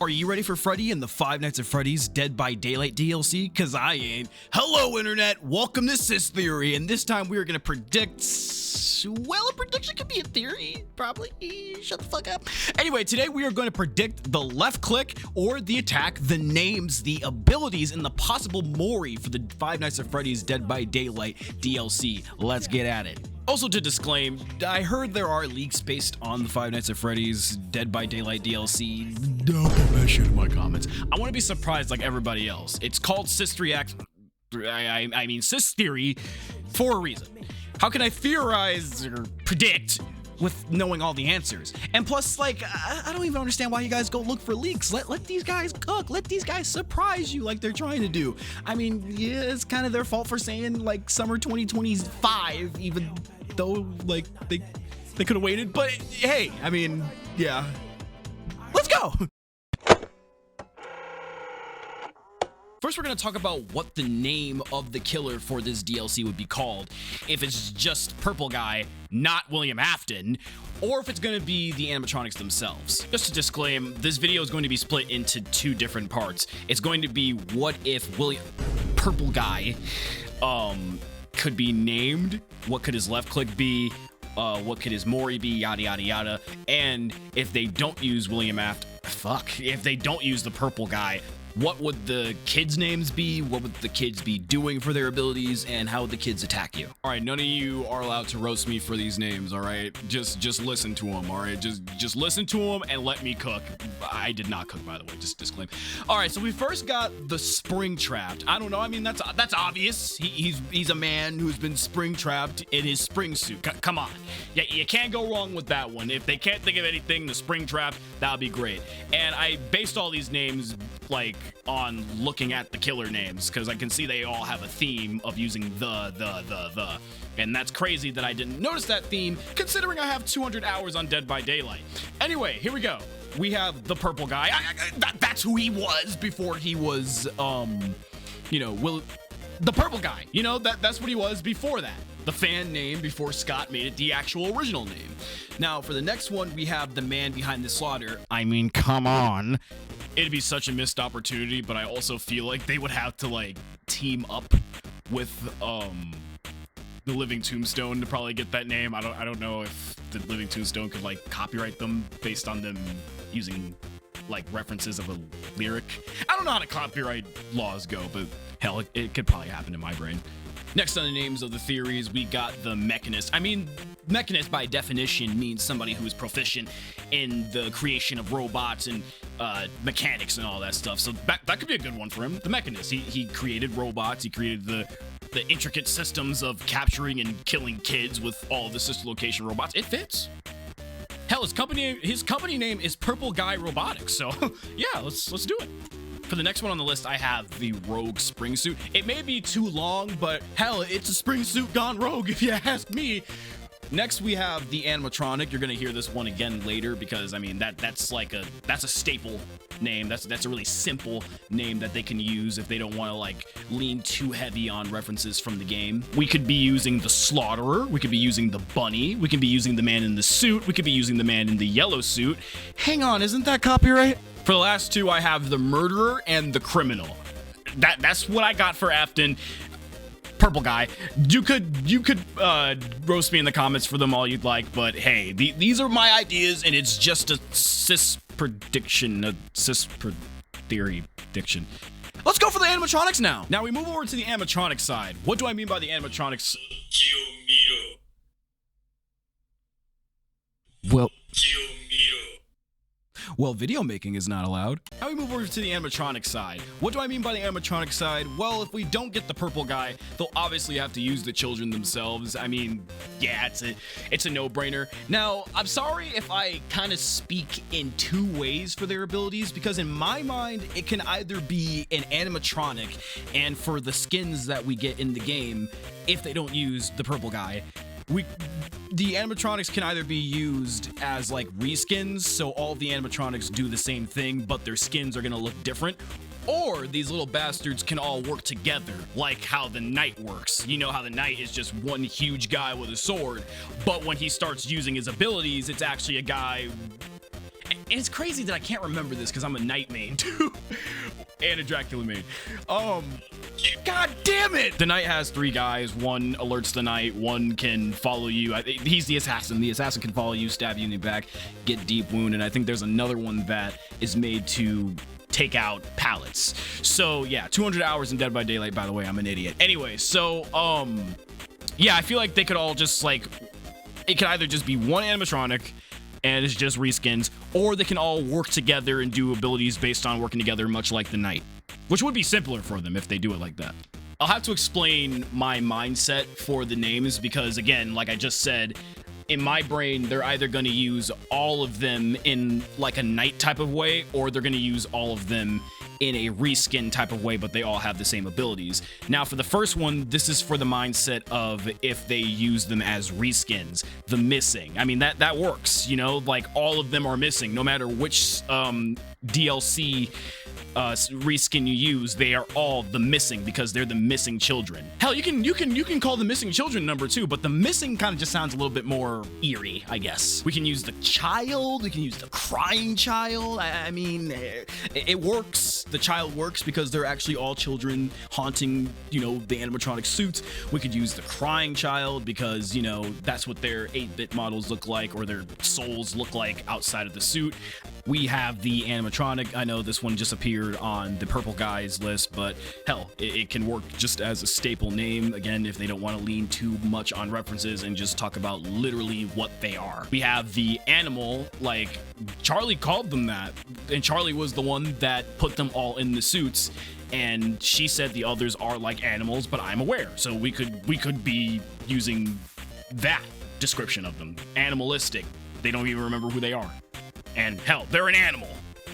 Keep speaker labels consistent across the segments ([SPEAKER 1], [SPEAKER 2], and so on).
[SPEAKER 1] Are you ready for Freddy and the Five Nights at Freddy's Dead by Daylight DLC? Cause I ain't. Hello internet, welcome to CistReactZ, and this time we are gonna predict, well, a prediction could be a theory, probably, shut the fuck up. Anyway, today we are going to predict the left click or the attack, the names, the abilities, and the possible Mori for the Five Nights at Freddy's Dead by Daylight DLC. Let's get at it. Also to disclaim, I heard there are leaks based on the Five Nights at Freddy's Dead by Daylight DLC. Don't put that shit in my comments. I want to be surprised like everybody else. It's called CistReactZ, I mean Cis Theory, for a reason. How can I theorize or predict with knowing all the answers? And plus, like, I don't even understand why you guys go look for leaks. Let these guys cook. Let these guys surprise you like they're trying to do. I mean, yeah, it's kind of their fault for saying, like, summer 2025, even though, like, they could have waited. But, hey, I mean, yeah. Let's go! First, we're going to talk about what the name of the killer for this DLC would be called. If it's just Purple Guy, not William Afton, or if it's going to be the animatronics themselves. Just to disclaim, this video is going to be split into two different parts. It's going to be what if Purple Guy could be named, what could his left click be, what could his Mori be, yada yada yada, and if they don't use William Afton, if they don't use the Purple Guy, what would the kids' names be? What would the kids be doing for their abilities? And how would the kids attack you? All right, none of you are allowed to roast me for these names, all right? Just listen to them, all right? Just listen to them and let me cook. I did not cook, by the way, just disclaim. All right, so we first got the spring trapped. I don't know, I mean, that's obvious. He's a man who's been spring trapped in his spring suit. Come on. Yeah, you can't go wrong with that one. If they can't think of anything to spring trap, that would be great. And I based all these names, like, on looking at the killer names, because I can see they all have a theme of using the, and that's crazy that I didn't notice that theme, considering I have 200 hours on Dead by Daylight. Anyway, here we go. We have the Purple Guy. That's who he was before he was, you know, the Purple Guy. You know, that's what he was before that. The fan name before Scott made it the actual original name. Now, for the next one, we have the man behind the slaughter. I mean, come on. It'd be such a missed opportunity, but I also feel like they would have to, like, team up with the Living Tombstone to probably get that name. I don't know if the Living Tombstone could, like, copyright them based on them using, like, references of a lyric. I don't know how the copyright laws go, but hell, it could probably happen in my brain. Next on the names of the theories, we got the Mechanist. I mean, Mechanist by definition means somebody who is proficient in the creation of robots and mechanics and all that stuff. So that could be a good one for him. The Mechanist. He created robots. He created the intricate systems of capturing and killing kids with all of the sister location robots. It fits. Hell, his company name is Purple Guy Robotics. So yeah, let's do it. For the next one on the list, I have the Rogue Spring Suit. It may be too long, but hell, it's a spring suit gone rogue if you ask me. Next, we have the animatronic. You're gonna hear this one again later because I mean that's a staple name. That's a really simple name that they can use if they don't want to like lean too heavy on references from the game. We could be using the Slaughterer. We could be using the Bunny. We could be using the man in the suit. We could be using the man in the yellow suit. Hang on, isn't that copyright? For the last two, I have the Murderer and the Criminal. That's what I got for Afton. Purple Guy. You could roast me in the comments for them all you'd like, but hey, these are my ideas, and it's just a theory prediction. Let's go for the animatronics now. Now we move over to the animatronic side. What do I mean by the animatronics? Well, video making is not allowed. Now we move over to the animatronic side. What do I mean by the animatronic side? Well, if we don't get the Purple Guy, they'll obviously have to use the children themselves. I mean, yeah, it's a no-brainer. Now, I'm sorry if I kind of speak in two ways for their abilities, because in my mind, it can either be an animatronic, and for the skins that we get in the game, if they don't use the Purple Guy, the animatronics can either be used as like reskins, so all of the animatronics do the same thing, but their skins are gonna look different, or these little bastards can all work together, like how the Knight works. You know how the Knight is just one huge guy with a sword, but when he starts using his abilities, it's actually a guy it's crazy that I can't remember this because I'm a Knight main too, and a Dracula main. God damn it! The Knight has 3 guys. One alerts the Knight. One can follow you. He's the assassin. The assassin can follow you, stab you in the back, get deep wound, and I think there's another one that is made to take out pallets. So yeah, 200 hours in Dead by Daylight. By the way, I'm an idiot. Anyway, so yeah, I feel like they could all just like, it could either just be one animatronic and it's just reskins, or they can all work together and do abilities based on working together, much like the Knight, which would be simpler for them if they do it like that. I'll have to explain my mindset for the names because, again, like I just said, in my brain, they're either going to use all of them in like a Knight type of way, or they're going to use all of them in a reskin type of way, but they all have the same abilities. Now, for the first one, this is for the mindset of if they use them as reskins, the missing. I mean, that works, you know, like all of them are missing, no matter which DLC reskin you use, they are all the missing because they're the missing children. Hell, you can call the missing children number 2, but the missing kind of just sounds a little bit more eerie, I guess. We can use the child, we can use the crying child. I mean, it works. The child works because they're actually all children haunting, you know, the animatronic suits. We could use the crying child because, you know, that's what their 8-bit models look like, or their souls look like outside of the suit. We have the animatronic. I know this one just appeared on the purple guys list, but hell, it can work just as a staple name, again, if they don't want to lean too much on references and just talk about literally what they are. We have the animal, like Charlie called them that, and Charlie was the one that put them all in the suits, and she said the others are like animals, but I'm aware, so we could be using that description of them. Animalistic. They don't even remember who they are. And hell, they're an animal.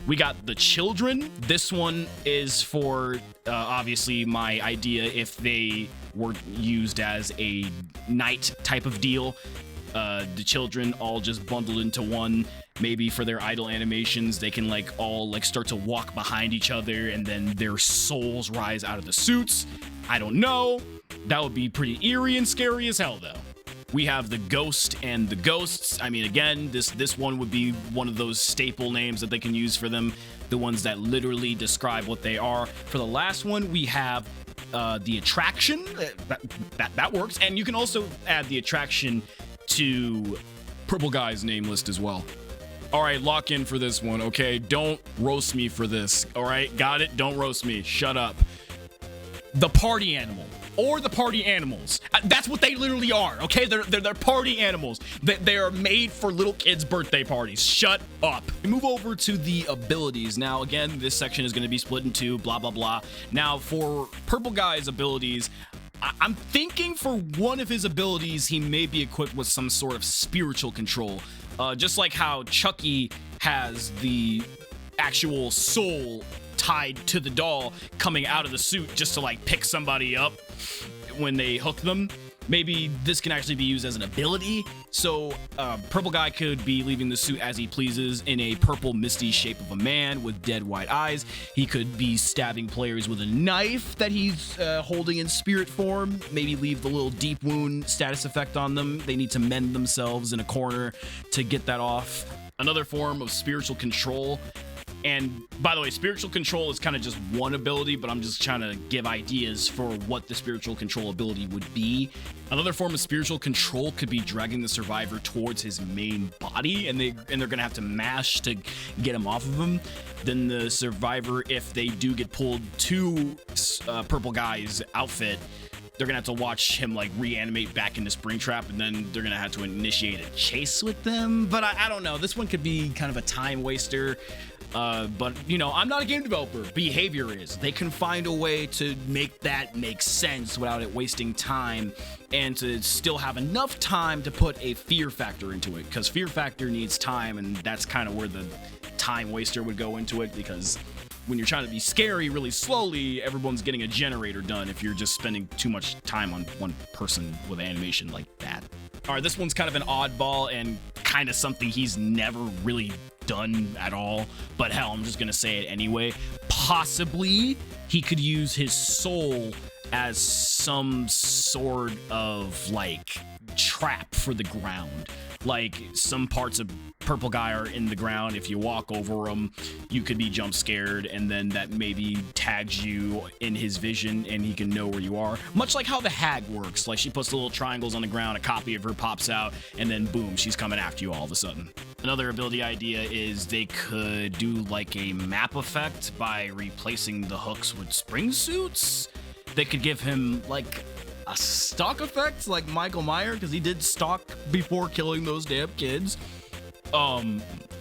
[SPEAKER 1] We got the children. This one is for, obviously, my idea if they were used as a Knight type of deal. The children all just bundled into one. Maybe for their idle animations, they can like all like start to walk behind each other and then their souls rise out of the suits. I don't know. That would be pretty eerie and scary as hell, though. We have the Ghost and the Ghosts. I mean, again, this one would be one of those staple names that they can use for them, the ones that literally describe what they are. For the last one, we have the Attraction. That works. And you can also add the Attraction to Purple Guy's name list as well. All right, lock in for this one, okay? Don't roast me for this, all right? Got it? Don't roast me. Shut up. The Party Animal. Or the party animals. That's what they literally are, okay? They're party animals. They are made for little kids' birthday parties. Shut up. We move over to the abilities. Now, again, this section is going to be split in 2, blah, blah, blah. Now, for Purple Guy's abilities, I'm thinking for one of his abilities, he may be equipped with some sort of spiritual control. Just like how Chucky has the actual soul tied to the doll coming out of the suit just to like pick somebody up when they hook them. Maybe this can actually be used as an ability. So Purple Guy could be leaving the suit as he pleases in a purple misty shape of a man with dead white eyes. He could be stabbing players with a knife that he's holding in spirit form. Maybe leave the little deep wound status effect on them. They need to mend themselves in a corner to get that off. Another form of spiritual control. And by the way, spiritual control is kind of just one ability, but I'm just trying to give ideas for what the spiritual control ability would be. Another form of spiritual control could be dragging the survivor towards his main body, and they're gonna have to mash to get him off of him. Then the survivor, if they do get pulled to Purple Guy's outfit, they're gonna have to watch him like reanimate back into Springtrap, and then they're gonna have to initiate a chase with them. But I don't know. This one could be kind of a time waster. But, you know, I'm not a game developer. Behavior is. They can find a way to make that make sense without it wasting time and to still have enough time to put a fear factor into it, because fear factor needs time, and that's kind of where the time waster would go into it, because when you're trying to be scary really slowly, everyone's getting a generator done if you're just spending too much time on one person with animation like that. All right, this one's kind of an oddball and kind of something he's never really done at all, but hell, I'm just gonna say it anyway. Possibly he could use his soul as some sort of like trap for the ground. Like, some parts of purple guy are in the ground. If you walk over them, you could be jump scared, and then that maybe tags you in his vision and he can know where you are. Much like how the hag works. Like, she puts the little triangles on the ground, a copy of her pops out, and then boom, she's coming after you all of a sudden. Another ability idea is they could do like a map effect by replacing the hooks with spring suits. They could give him like a stalk effect like Michael Myers, because he did stalk before killing those damn kids.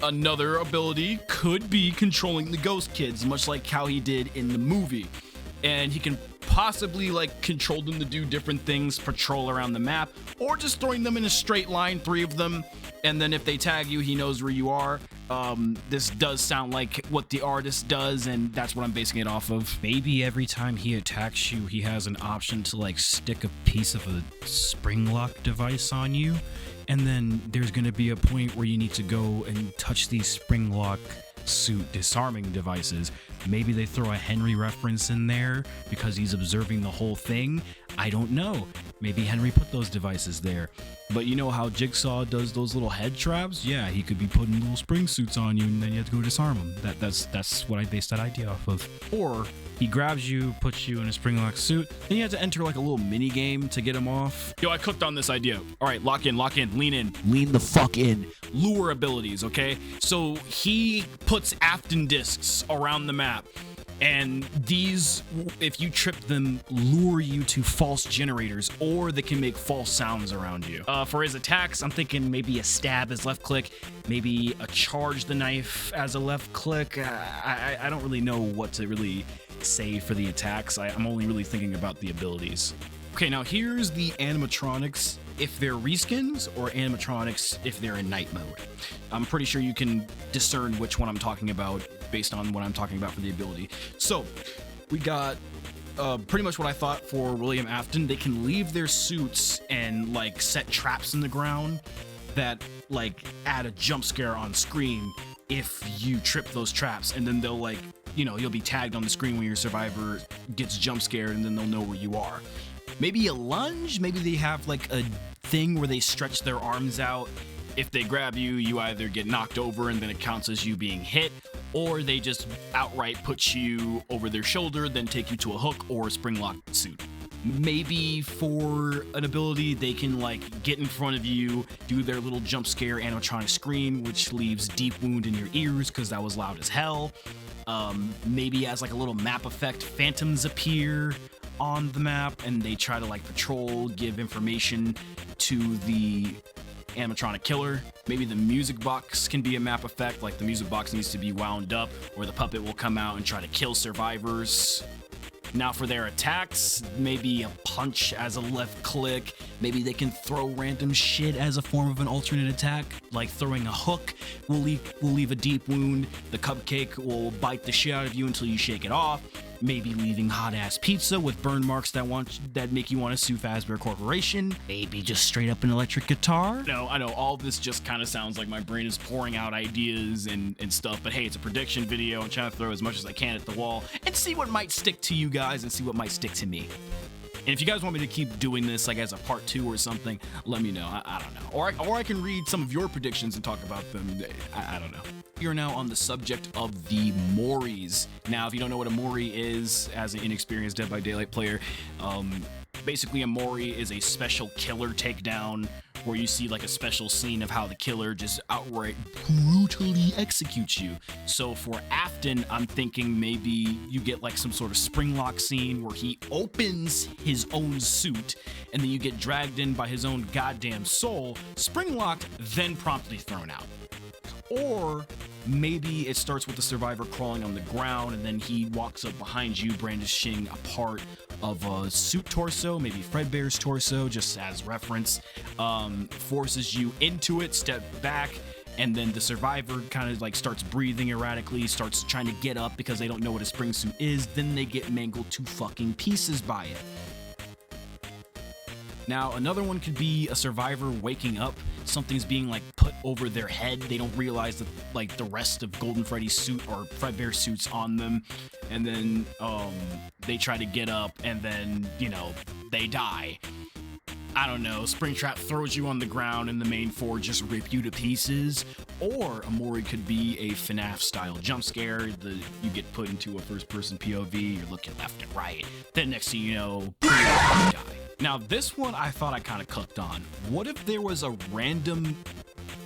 [SPEAKER 1] Another ability could be controlling the ghost kids, much like how he did in the movie. And he can possibly like control them to do different things, patrol around the map, or just throwing them in a straight line, 3 of them, and then if they tag you, he knows where you are. This does sound like what the artist does, and that's what I'm basing it off of.
[SPEAKER 2] Maybe every time he attacks you, he has an option to like stick a piece of a spring lock device on you, and then there's gonna be a point where you need to go and touch these spring lock suit disarming devices. Maybe they throw a Henry reference in there because he's observing the whole thing. I don't know. Maybe Henry put those devices there. But you know how Jigsaw does those little head traps? Yeah, he could be putting little spring suits on you and then you have to go disarm them. That's what I based that idea off of. Or he grabs you, puts you in a spring lock suit, then you have to enter like a little mini game to get him off.
[SPEAKER 1] Yo, I cooked on this idea. All right, lock in, lean the fuck in. Lure abilities, okay? So he puts Afton discs around the map. And these, if you trip them, lure you to false generators, or they can make false sounds around you. For his attacks, I'm thinking maybe a stab as left click, maybe a charge the knife as a left click. I don't really know what to really say for the attacks. I'm only really thinking about the abilities. Okay, now here's the animatronics if they're reskins, or animatronics if they're in night mode. I'm pretty sure you can discern which one I'm talking about based on what I'm talking about for the ability. So we got pretty much what I thought for William Afton. They can leave their suits and like set traps in the ground that like add a jump scare on screen if you trip those traps, and then they'll like, you know, you'll be tagged on the screen when your survivor gets jump scared, and then they'll know where you are. Maybe a lunge, maybe they have like a thing where they stretch their arms out. If they grab you, you either get knocked over and then it counts as you being hit, or they just outright put you over their shoulder, then take you to a hook or a spring lock suit. Maybe for an ability, they can like get in front of you, do their little jump scare animatronic scream, which leaves deep wound in your ears because that was loud as hell. Maybe as like a little map effect, phantoms appear on the map and they try to like patrol, give information to the animatronic killer. Maybe the music box can be a map effect, like the music box needs to be wound up, or the puppet will come out and try to kill survivors. Now for their attacks, maybe a punch as a left click. Maybe they can throw random shit as a form of an alternate attack, like throwing a hook will leave a deep wound. The cupcake will bite the shit out of you until you shake it off. Maybe leaving hot ass pizza with burn marks that make you want to sue Fazbear Corporation. Maybe just straight up an electric guitar. No, I know all this just kind of sounds like my brain is pouring out ideas and stuff, but hey, it's a prediction video. I'm trying to throw as much as I can at the wall and see what might stick to you guys and see what might stick to me. And if you guys want me to keep doing this like as a part 2 or something, let me know. I don't know. Or I can read some of your predictions and talk about them. I don't know. We are now on the subject of the Moris. Now, if you don't know what a Mori is, as an inexperienced Dead by Daylight player, basically a Mori is a special killer takedown where you see like a special scene of how the killer just outright brutally executes you. So for Afton, I'm thinking maybe you get like some sort of spring lock scene where he opens his own suit and then you get dragged in by his own goddamn soul, spring locked, then promptly thrown out. Or maybe it starts with the survivor crawling on the ground and then he walks up behind you brandishing a part of a suit torso, maybe Fredbear's torso, just as reference, forces you into it, step back, and then the survivor kind of like starts breathing erratically, starts trying to get up because they don't know what a spring suit is, then they get mangled to fucking pieces by it. Now, another one could be a survivor waking up, something's being like put over their head, they don't realize that like the rest of Golden Freddy's suit or Fredbear suit's on them, and then they try to get up and then, you know, they die. I don't know, Springtrap throws you on the ground and the main four just rip you to pieces. Or a Mori could be a FNAF style jump scare. You get put into a first person POV, you're looking left and right. Then next thing you know, you die. Now this one I thought I kind of cooked on. What if there was a random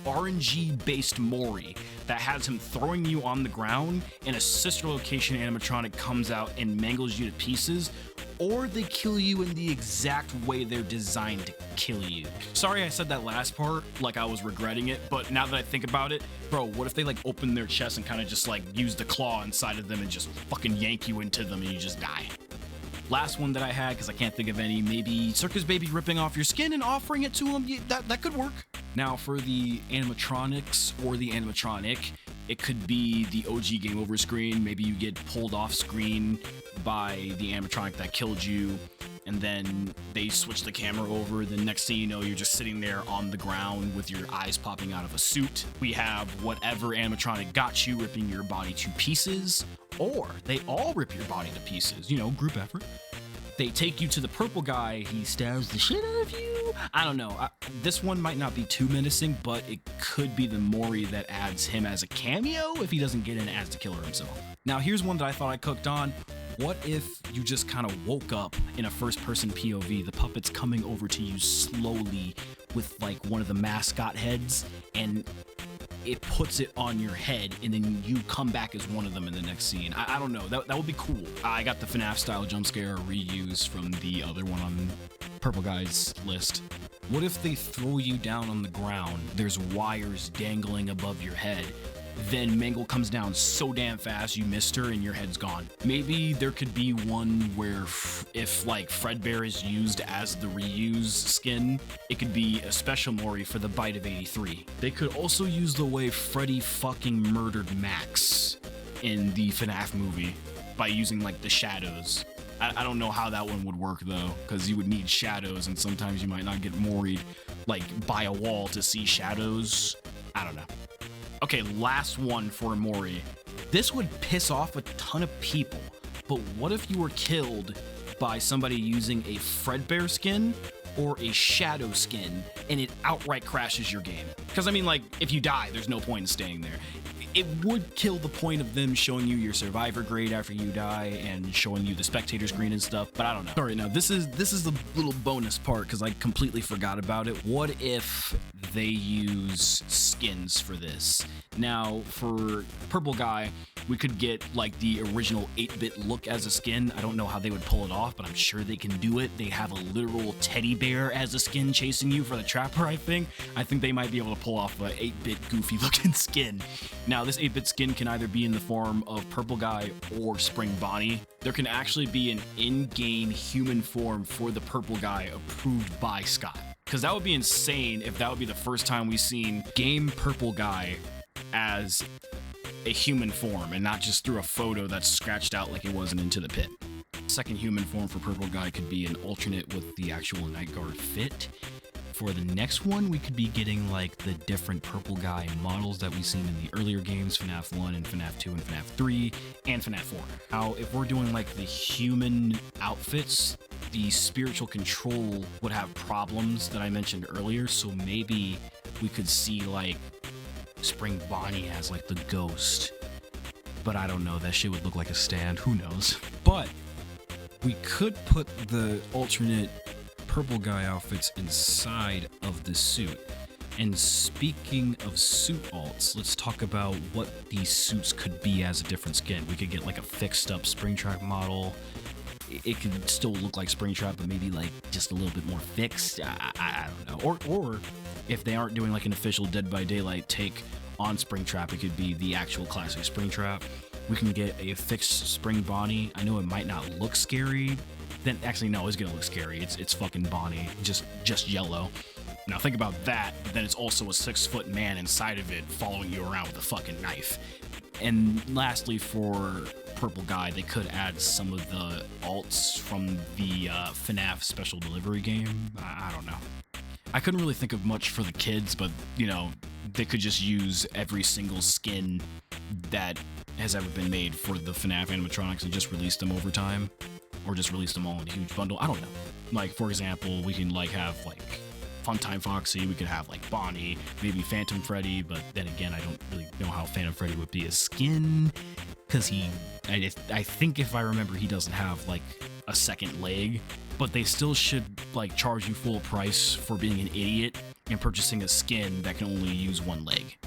[SPEAKER 1] RNG based Mori that has him throwing you on the ground and a sister location animatronic comes out and mangles you to pieces, or they kill you in the exact way they're designed to kill you? Sorry I said that last part like I was regretting it, but now that I think about it, bro, what if they like open their chest and kind of just like use the claw inside of them and just fucking yank you into them and you just die? Last one that I had, because I can't think of any, maybe Circus Baby ripping off your skin and offering it to him. Yeah, that could work. Now for the animatronics or the animatronic, it could be the OG game over screen. Maybe you get pulled off screen by the animatronic that killed you, and then they switch the camera over. The next thing you know, you're just sitting there on the ground with your eyes popping out of a suit. We have whatever animatronic got you ripping your body to pieces, or they all rip your body to pieces, you know, group effort. They take you to the purple guy, he stabs the shit out of you. I don't know, this one might not be too menacing, but it could be the Mori that adds him as a cameo if he doesn't get in as the killer himself. Now here's one that I thought I cooked on. What if you just kind of woke up in a first-person POV, the puppet's coming over to you slowly with like one of the mascot heads, and it puts it on your head, and then you come back as one of them in the next scene. I don't know, that would be cool. I got the FNAF style jump scare reuse from the other one on Purple Guy's list. What if they throw you down on the ground, there's wires dangling above your head, then Mangle comes down so damn fast you missed her and your head's gone? Maybe there could be one where if like Fredbear is used as the reuse skin, it could be a special Mori for the Bite of 83. They could also use the way Freddy fucking murdered Max in the FNAF movie by using like the shadows. I don't know how that one would work though, because you would need shadows and sometimes you might not get Mori'd like by a wall to see shadows. I don't know. Okay, last one for Mori. This would piss off a ton of people, but what if you were killed by somebody using a Fredbear skin or a Shadow skin and it outright crashes your game? Because I mean, like, if you die, there's no point in staying there. It would kill the point of them showing you your survivor grade after you die and showing you the spectator screen and stuff, but I don't know. All right, now this is the little bonus part because I completely forgot about it. What if they use skins for this? Now, for Purple Guy, we could get like the original 8-bit look as a skin. I don't know how they would pull it off, but I'm sure they can do it. They have a literal teddy bear as a skin chasing you for the Trapper, I think. I think they might be able to pull off a 8-bit goofy looking skin. Now, this 8-bit skin can either be in the form of Purple Guy or Spring Bonnie. There can actually be an in-game human form for the Purple Guy approved by Scott. Because that would be insane if that would be the first time we've seen game Purple Guy as a human form and not just through a photo that's scratched out like it was in Into the Pit. Second human form for Purple Guy could be an alternate with the actual Night Guard fit. For the next one, we could be getting like the different Purple Guy models that we've seen in the earlier games, FNAF 1 and FNAF 2 and FNAF 3 and FNAF 4. Now, if we're doing like the human outfits, the spiritual control would have problems that I mentioned earlier, so maybe we could see like Spring Bonnie as like the ghost. But I don't know, that shit would look like a stand, who knows. But we could put the alternate Purple Guy outfits inside of the suit. And speaking of suit alts, let's talk about what these suits could be as a different skin. We could get like a fixed up Springtrap model. It could still look like Springtrap, but maybe like just a little bit more fixed. I don't know. Or if they aren't doing like an official Dead by Daylight take on Springtrap, it could be the actual classic Springtrap. We can get a fixed Spring Bonnie. I know it might not look scary. Then actually no, it's gonna look scary. It's fucking Bonnie, just yellow. Now think about that, but then it's also a 6-foot man inside of it following you around with a fucking knife. And lastly, for Purple Guy, they could add some of the alts from the FNAF special delivery game. I don't know. I couldn't really think of much for the kids, but you know, they could just use every single skin that has ever been made for the FNAF animatronics and just release them over time.
[SPEAKER 2] or just release them all in a huge bundle. I don't know. Like, for example, we can like have like Funtime Foxy, we could have like Bonnie, maybe Phantom Freddy, but then again, I don't really know how Phantom Freddy would be a skin, because I think if I remember, he doesn't have like a second leg, but they still should like charge you full price for being an idiot and purchasing a skin that can only use one leg.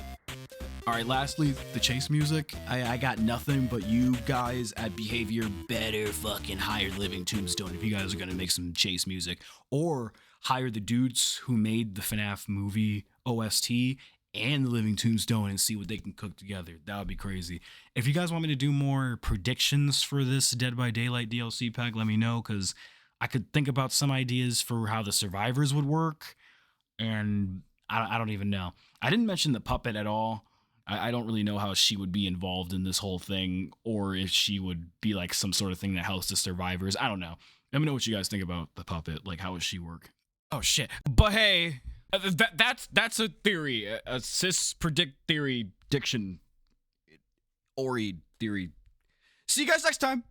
[SPEAKER 2] All right, lastly, the chase music. I got nothing but you guys at Behavior better fucking hire Living Tombstone if you guys are gonna make some chase music, or hire the dudes who made the FNAF movie OST and the Living Tombstone and see what they can cook together. That would be crazy. If you guys want me to do more predictions for this Dead by Daylight DLC pack, let me know, because I could think about some ideas for how the survivors would work, and I don't even know. I didn't mention the puppet at all. I don't really know how she would be involved in this whole thing, or if she would be like some sort of thing that helps the survivors. I don't know. Let me know what you guys think about the puppet. Like, how does she work? Oh shit! But hey, that's a theory, a cis predict theory diction, Ori theory. See you guys next time.